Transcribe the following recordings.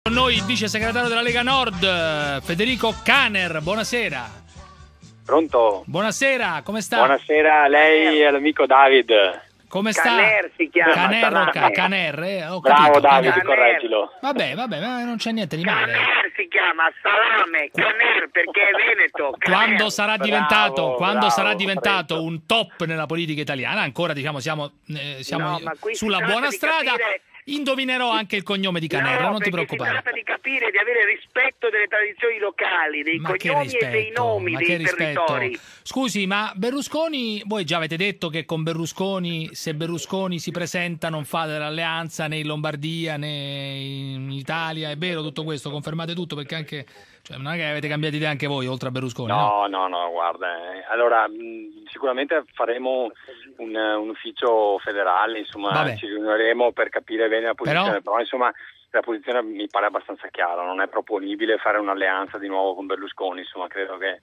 Con noi il vice segretario della Lega Nord, Federico Caner. Buonasera. Pronto? Buonasera, come sta? Buonasera a lei e all'amico David. Come sta? Caner si chiama. Caner, ho Bravo capito, David, Caner. correggilo. Vabbè, ma non c'è niente di male. Caner si chiama, salame, Caner perché è veneto. Quando sarà diventato, bravo, diventato corretto. un top nella politica italiana, ancora diciamo siamo No, ma qui sulla si tratta buona di strada. capire- Indovinerò anche il cognome di Caner, No, non ti perché preoccupare. si tratta di capire, di avere rispetto delle tradizioni locali, dei Ma che cognomi e dei nomi ma dei che rispetto. territori. Scusi, ma Berlusconi, voi già avete detto che con Berlusconi, se Berlusconi si presenta non fate l'alleanza né in Lombardia né in Italia, è vero tutto questo? Confermate tutto? Perché anche, cioè, non è che avete cambiato idea anche voi, oltre a Berlusconi, no? No, guarda. Allora, sicuramente faremo un ufficio federale, insomma, Vabbè. ci riuniremo per capire bene la posizione, Però- però insomma la posizione mi pare abbastanza chiara, non è proponibile fare un'alleanza di nuovo con Berlusconi, insomma, credo che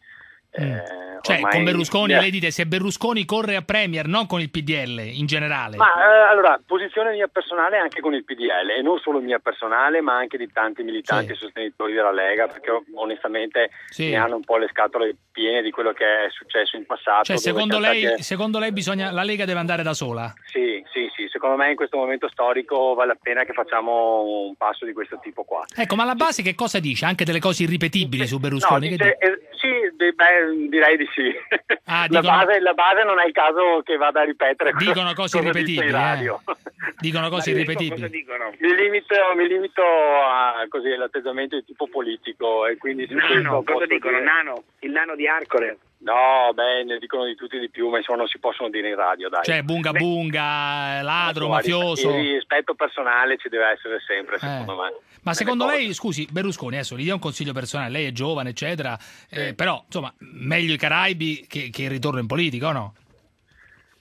Cioè, ormai- con Berlusconi, lei dite, se Berlusconi corre a Premier, non con il PDL in generale. Ma allora, posizione mia personale anche con il PDL, e non solo mia personale, ma anche di tanti militanti e sostenitori della Lega, perché onestamente Sì. ne hanno un po' le scatole piene di quello che è successo in passato. Cioè, dove secondo siamo lei, stati- secondo lei la Lega deve andare da sola? Sì, secondo me in questo momento storico vale la pena che facciamo un passo di questo tipo qua. Ecco, ma la base che cosa dice? Anche delle cose irripetibili su Berlusconi? No, Che dice, sì, direi di sì. Ah, la dicono- base non è il caso che vada a ripetere Dicono cose cosa dice irripetibili, in radio. Dicono cose Cosa irripetibili. dicono? Mi limito a così l'atteggiamento di tipo politico e quindi su questo Nano, cosa posso dicono? dire- Nano, il nano di Arcore. No, beh, ne dicono di tutti e di più, ma insomma non si possono dire in radio, dai. Cioè, bunga bunga, ladro, Insomma, mafioso. Il rispetto personale ci deve essere sempre, secondo me. Ma secondo Nelle lei, cose. scusi, Berlusconi, adesso gli dia un consiglio personale, lei è giovane, eccetera, però, insomma, meglio i Caraibi che il ritorno in politica, o no?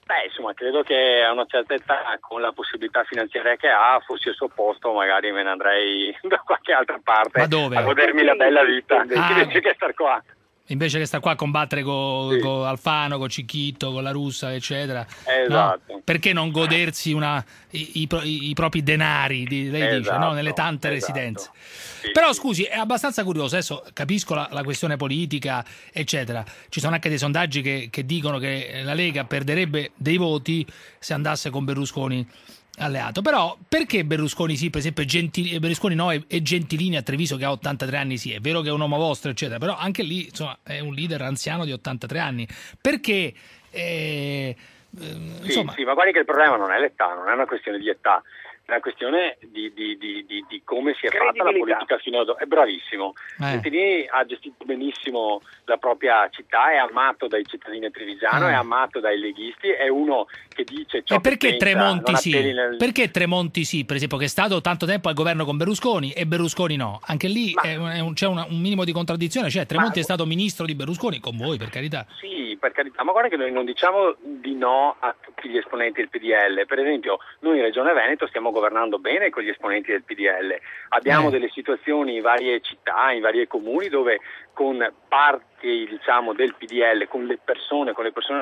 Beh, insomma, credo che a una certa età, con la possibilità finanziaria che ha, fossi al suo posto, magari me ne andrei da qualche altra parte Ma dove? a godermi la bella vita, invece che star qua. Invece che sta qua a combattere con Sì. Alfano, con Cicchitto, con la Russa, eccetera. Esatto. No? Perché non godersi i propri denari, lei dice, no? Nelle tante Esatto. residenze. Sì. Però scusi, è abbastanza curioso, adesso capisco la questione politica, eccetera. Ci sono anche dei sondaggi che dicono che la Lega perderebbe dei voti se andasse con Berlusconi alleato. Però perché Berlusconi sì, per esempio Berlusconi no e Gentilini a Treviso che ha 83 anni sì, è vero che è un uomo vostro, eccetera, però anche lì insomma è un leader anziano di 83 anni. Perché insomma, Sì, ma guardi che il problema non è l'età, non è una questione di età, è una questione di come si è fatta la Credibilità. politica fino ad oggi. È bravissimo. Gentilini ha gestito benissimo la propria città, è amato dai cittadini di Trevigiano, è amato dai leghisti, è uno che dice ciò e perché che pensa, Tremonti non sì? appelli nel- Perché Tremonti sì, per esempio, che è stato tanto tempo al governo con Berlusconi e Berlusconi no? Anche lì c'è un minimo di contraddizione, cioè Tremonti è stato ministro di Berlusconi, con voi per carità. Sì, per carità, ma guarda che noi non diciamo di no a tutti gli esponenti del PDL. Per esempio, noi in Regione Veneto stiamo governando bene con gli esponenti del PDL. Abbiamo delle situazioni in varie città, in vari comuni, dove con parti diciamo del PDL, con le persone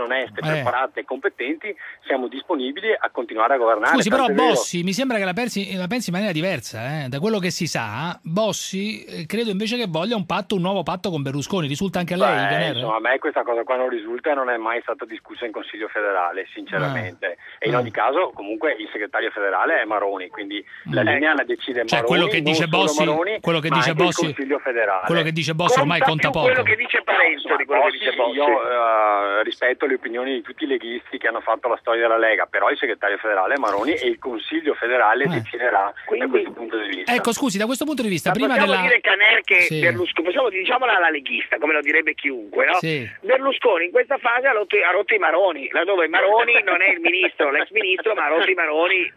oneste, preparate e competenti, siamo disponibili a continuare a governare. Scusi, però Tant'è vero- Bossi mi sembra che la pensi in maniera diversa, da quello che si sa. Bossi credo invece che voglia un nuovo patto con Berlusconi. Risulta anche a lei, Caner? Insomma, a me questa cosa qua non risulta e non è mai stata discussa in Consiglio federale, sinceramente. E in ogni caso, comunque, il segretario federale è Maroni, quindi la linea la decide Maroni. Cioè, quello che dice non solo Bossi, Maroni, quello che ma dice anche il Bossi, Consiglio federale. quello che dice Bossi ormai conta poco. Quello che dice Parenzo di quello che dice Bossi. Io rispetto le opinioni di tutti i leghisti che hanno fatto la storia della Lega, però il segretario federale è Maroni e il Consiglio federale deciderà da questo punto di vista. Ecco, scusi, da questo punto di vista, Ma prima possiamo della... dire Caner che Sì. Berlusconi, possiamo diciamola alla leghista, come lo direbbe chiunque, no? Sì. Berlusconi in questa fase ha rotto i maroni, laddove Maroni non è il ministro, l'ex ministro, ma ha rotto i maroni.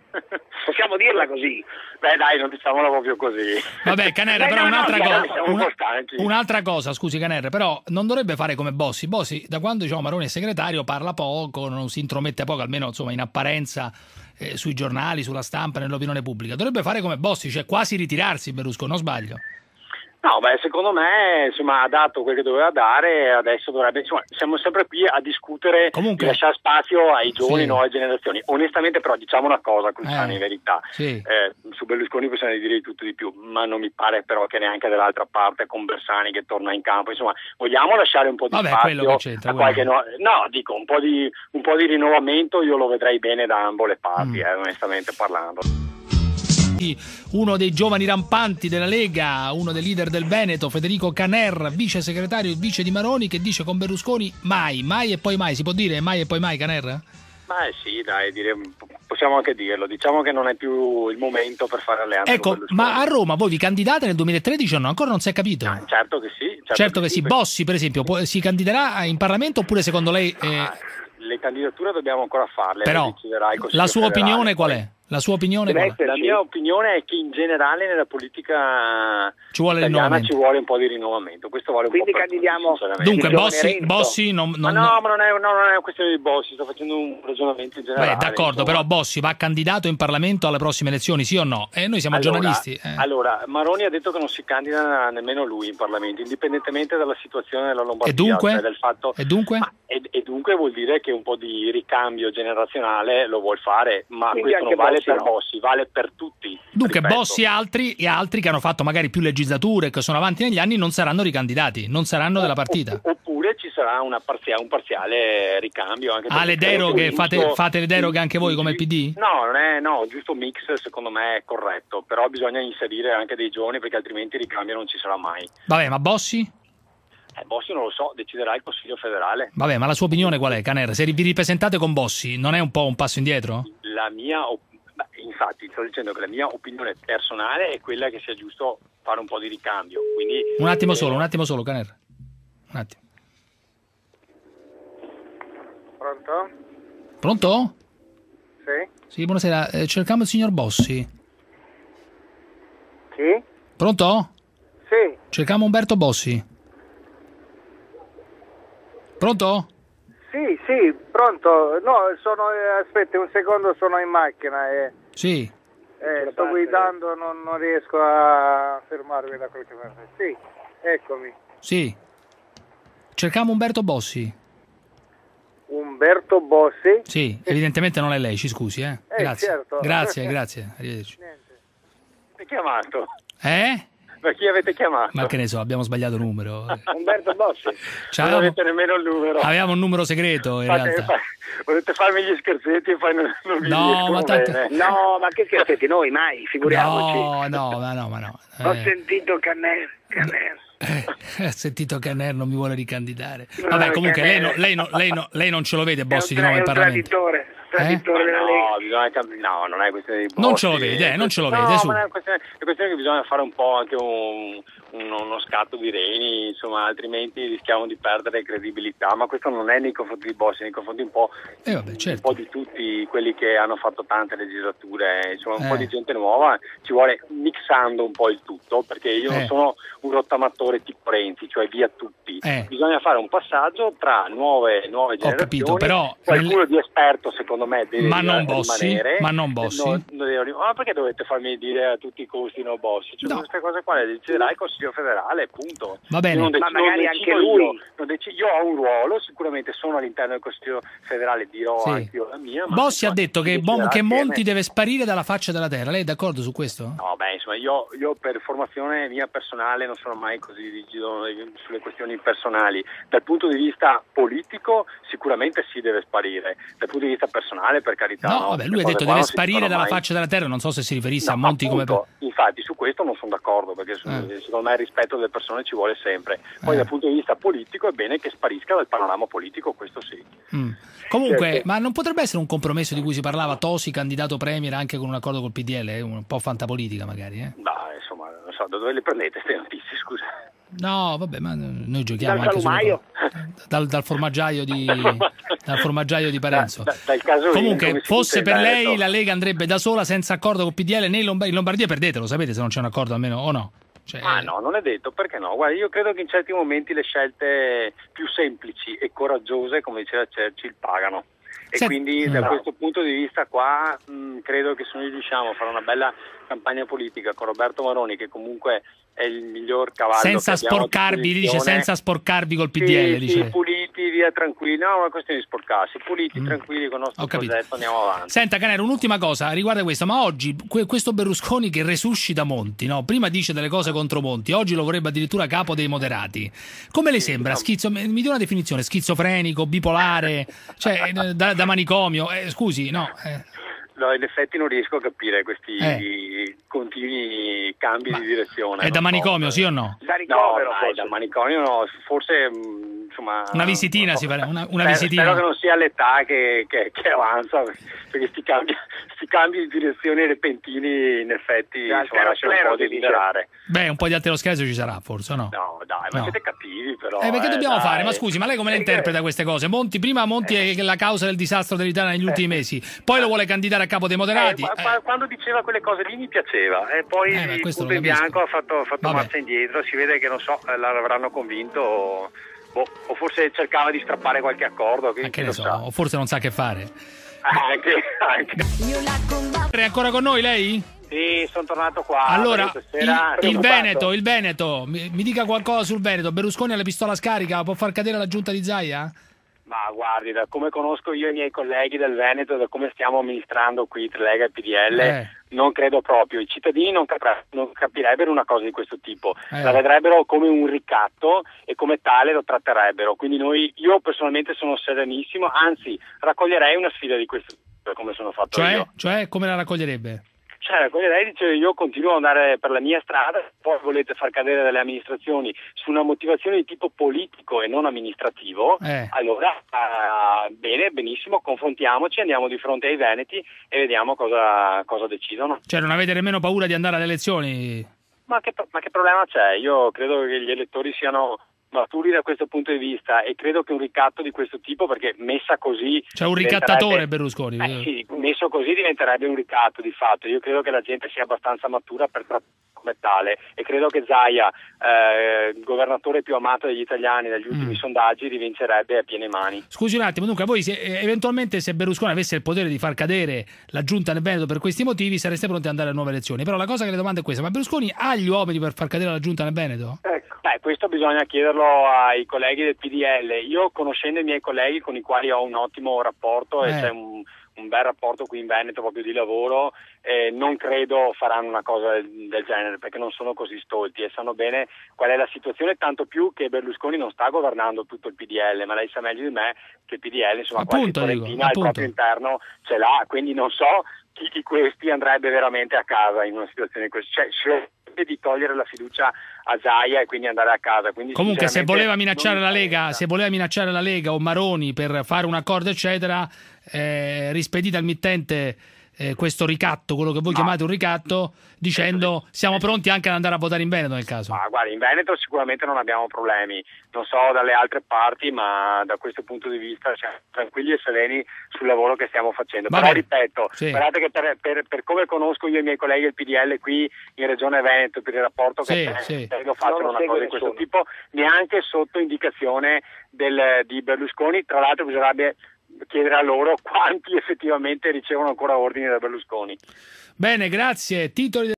Possiamo dirla così. Beh dai, non diciamola proprio così. Vabbè, Caner, però no, siamo un po' stanchi. un'altra cosa, scusi Caner, però non dovrebbe fare come Bossi. Bossi, da quando diciamo Maroni è segretario, parla poco, non si intromette poco, almeno insomma in apparenza sui giornali, sulla stampa, nell'opinione pubblica. Dovrebbe fare come Bossi, cioè quasi ritirarsi Berlusconi, non sbaglio? No, beh, secondo me insomma, ha dato quel che doveva dare e adesso dovrebbe, insomma, siamo sempre qui a discutere Comunque, di lasciare spazio ai giovani, sì. nuove generazioni. Onestamente però diciamo una cosa, Cruciani, in verità, sì. Su Berlusconi possiamo dire di tutto di più, ma non mi pare però che neanche dall'altra parte con Bersani che torna in campo, insomma, vogliamo lasciare un po' di quello che spazio c'entra, a qualche dico un po' di rinnovamento io lo vedrei bene da ambo le parti, onestamente parlando. Uno dei giovani rampanti della Lega, uno dei leader del Veneto, Federico Caner, vice segretario e vice di Maroni, che dice con Berlusconi mai e poi mai. Si può dire mai e poi mai, Caner? Ma sì, dai, possiamo anche dirlo. Diciamo che non è più il momento per fare alleanze. Ecco, ma a Roma voi vi candidate nel 2013 o no? Ancora non si è capito. Certo che sì. Certo che sì. Bossi, per esempio, si candiderà in Parlamento oppure secondo lei... Le candidature dobbiamo ancora farle. Però la sua opinione qual è? La sua opinione qual è? La mia opinione è che in generale nella politica italiana ci vuole un po' di rinnovamento. Questo vale un Quindi po' per candidiamo. tutti, dunque Bossi non... Ma no, ma non è una questione di Bossi, sto facendo un ragionamento in generale. Beh, d'accordo, però Bossi va candidato in Parlamento alle prossime elezioni, sì o no? Noi siamo giornalisti. Allora, Maroni ha detto che non si candida nemmeno lui in Parlamento, indipendentemente dalla situazione della Lombardia. E dunque? Cioè del fatto... E dunque? E dunque vuol dire che un po' di ricambio generazionale lo vuol fare, ma quindi questo non vale per Bossi, vale per tutti. Dunque ripeto. Bossi e altri che hanno fatto magari più legislature, che sono avanti negli anni, non saranno ricandidati, non saranno della partita. Oppure ci sarà un parziale ricambio. Anche le deroghe, fate le deroghe anche voi come il PD? No, giusto mix secondo me è corretto, però bisogna inserire anche dei giovani perché altrimenti il ricambio non ci sarà mai. Vabbè, ma Bossi? Bossi non lo so, deciderà il Consiglio federale. Vabbè, ma la sua opinione qual è, Caner? Se vi ripresentate con Bossi, non è un po' un passo indietro? Infatti sto dicendo che la mia opinione personale è quella che sia giusto fare un po' di ricambio. Quindi, un attimo solo, Caner. Un attimo. Pronto? Pronto? Sì? Sì, buonasera. Cerchiamo il signor Bossi. Chi? Pronto? Sì. Cerchiamo Umberto Bossi. Pronto? Sì, pronto. No, aspetti un secondo, sono in macchina e... Sì. Sto guidando, non riesco a fermarmi da qualche parte. Sì, eccomi. Sì. Cerchiamo Umberto Bossi. Umberto Bossi? Sì, evidentemente non è lei, ci scusi, Grazie. Certo. Grazie, arrivederci. Niente. Avete chiamato? Per chi avete chiamato? Ma che ne so, abbiamo sbagliato numero. Umberto Bossi. Non avete nemmeno il numero. Avevamo un numero segreto in realtà. Volete farmi gli scherzetti e poi non vi ma tanto... No, ma che scherzetti, noi mai, figuriamoci. No. Ho sentito Caner. Ho sentito Caner non mi vuole ricandidare. Vabbè, comunque lei non ce lo vede Bossi di nuovo in Parlamento. Traditore della Lega. No, non è questione di Bossi. Non ce lo vede, non ce lo vede. No, ma è questione che bisogna fare un po' anche uno scatto di reni, insomma, altrimenti rischiamo di perdere credibilità. Ma questo non è nei confronti di Bossi, nei confronti un po' di tutti quelli che hanno fatto tante legislature, insomma, un po' di gente nuova. Ci vuole mixando un po' il tutto, perché io non sono un rottamatore tipo Renzi, cioè via tutti. Bisogna fare un passaggio tra nuove generazioni. Ho capito, però qualcuno di esperto secondo me deve rimanere. Ma non Bossi. Ma perché dovete farmi dire a tutti i costi no Bossi? Cioè, queste cose qua le deciderà il Consiglio federale, punto. Va bene. Ma magari anche lui. Io ho un ruolo, sicuramente sono all'interno del Consiglio federale, dirò anche io la mia. Ma Bossi ha detto che Monti deve sparire dalla faccia della terra. Lei è d'accordo su questo? No, insomma, io per formazione mia personale non sono mai così rigido sulle questioni personali. Dal punto di vista politico sicuramente si deve sparire. Dal punto di vista personale, per carità. No, vabbè, lui ha detto deve sparire dalla faccia della terra, non so se si riferisse a Monti appunto, infatti su questo non sono d'accordo, perché secondo me il rispetto delle persone ci vuole sempre. Poi dal punto di vista politico è bene che sparisca dal panorama politico, questo sì. Comunque, ma non potrebbe essere un compromesso di cui si parlava, Tosi candidato premier anche con un accordo col PDL, un po' fantapolitica magari, insomma, non so, da dove le prendete queste notizie, scusa? No, vabbè, ma noi giochiamo dal anche dal formaggio di Parenzo. Comunque, fosse per lei la Lega andrebbe da sola senza accordo col PDL in Lombardia perdete, lo sapete se non c'è un accordo almeno o no? No, non è detto, perché no? Guarda, io credo che in certi momenti le scelte più semplici e coraggiose, come diceva Churchill, pagano. e quindi da questo punto di vista qua credo che se noi riusciamo a fare una bella campagna politica con Roberto Maroni, che comunque è il miglior cavallo senza che abbiamo sporcarvi, dice, senza sporcarvi col PDL, dice. Sì, puliti, via tranquilli, no, non è questione di sporcarsi, puliti, tranquilli con il nostro progetto, andiamo avanti. Senta Canero, un'ultima cosa riguarda questo, ma oggi questo Berlusconi che resuscita Monti, no? Prima dice delle cose contro Monti, oggi lo vorrebbe addirittura capo dei moderati, come le sembra? Mi dia una definizione, schizofrenico, bipolare, cioè da manicomio, scusi, no? No, in effetti non riesco a capire questi continui cambi di direzione. È da manicomio, sì o no? Da ricovero, da manicomio no, forse insomma... Una visitina si fa, una visitina. Spero che non sia l'età che avanza, perché sti cambi di direzione repentini in effetti lasciano un po' di desiderare. Beh, un po' di aterosclerosi ci sarà forse, no? No, dai, ma siete cattivi però. Perché dobbiamo fare? Ma scusi, ma lei come le interpreta queste cose? Monti è la causa del disastro dell'Italia negli ultimi mesi, poi lo vuole candidare a capo dei moderati. Quando diceva quelle cose lì mi piaceva, e poi il punto in bianco ha fatto marcia indietro, si vede che non so, l'avranno convinto o forse cercava di strappare qualche accordo. Ma che ne so, o forse non sa che fare. Anche. È ancora con noi lei? Sì, sono tornato qua. Allora, il Veneto, mi dica qualcosa sul Veneto. Berlusconi alla pistola scarica, può far cadere la giunta di Zaia? Ma guardi, da come conosco io i miei colleghi del Veneto, da come stiamo amministrando qui tra Lega e PDL, non credo proprio. I cittadini non capirebbero una cosa di questo tipo, la vedrebbero come un ricatto e come tale lo tratterebbero. Quindi io personalmente sono serenissimo, anzi raccoglierei una sfida di questo tipo come sono fatto io. Cioè, come la raccoglierebbe? Lei dice io continuo ad andare per la mia strada, poi volete far cadere delle amministrazioni su una motivazione di tipo politico e non amministrativo, allora benissimo, confrontiamoci, andiamo di fronte ai veneti e vediamo cosa decidono. Cioè non avete nemmeno paura di andare alle elezioni? Ma che problema c'è? Io credo che gli elettori siano maturi da questo punto di vista e credo che un ricatto di questo tipo, perché messa così... C'è un ricattatore Berlusconi. Sì, messo così diventerebbe un ricatto di fatto. Io credo che la gente sia abbastanza matura per trattare come tale e credo che Zaia, il governatore più amato dagli italiani dagli ultimi sondaggi, rivincerebbe a piene mani. Scusi un attimo, dunque voi eventualmente se Berlusconi avesse il potere di far cadere la giunta nel Veneto per questi motivi sareste pronti ad andare a nuove elezioni, però la cosa che le domando è questa: ma Berlusconi ha gli uomini per far cadere la giunta nel Veneto? Questo bisogna chiederlo ai colleghi del PDL. Io, conoscendo i miei colleghi con i quali ho un ottimo rapporto e c'è un bel rapporto qui in Veneto proprio di lavoro, non credo faranno una cosa del genere, perché non sono così stolti e sanno bene qual è la situazione, tanto più che Berlusconi non sta governando tutto il PDL, ma lei sa meglio di me che il PDL, insomma, qualche torrentina al proprio interno ce l'ha, quindi non so chi di questi andrebbe veramente a casa in una situazione di questo, cioè di togliere la fiducia a Zaia e quindi andare a casa. Quindi comunque se voleva minacciare la Lega o Maroni per fare un accordo eccetera, rispedite al mittente questo ricatto, quello che voi chiamate un ricatto, dicendo siamo pronti anche ad andare a votare in Veneto nel caso. Ma guarda, in Veneto sicuramente non abbiamo problemi, non so dalle altre parti, ma da questo punto di vista siamo tranquilli e sereni sul lavoro che stiamo facendo. Però ripeto, guardate che per come conosco io i miei colleghi del PDL qui in Regione Veneto, per il rapporto che lo facciano una cosa di questo tipo, neanche sotto indicazione di Berlusconi. Tra l'altro bisognerebbe chiedere a loro quanti effettivamente ricevono ancora ordini da Berlusconi. Bene, grazie. Titoli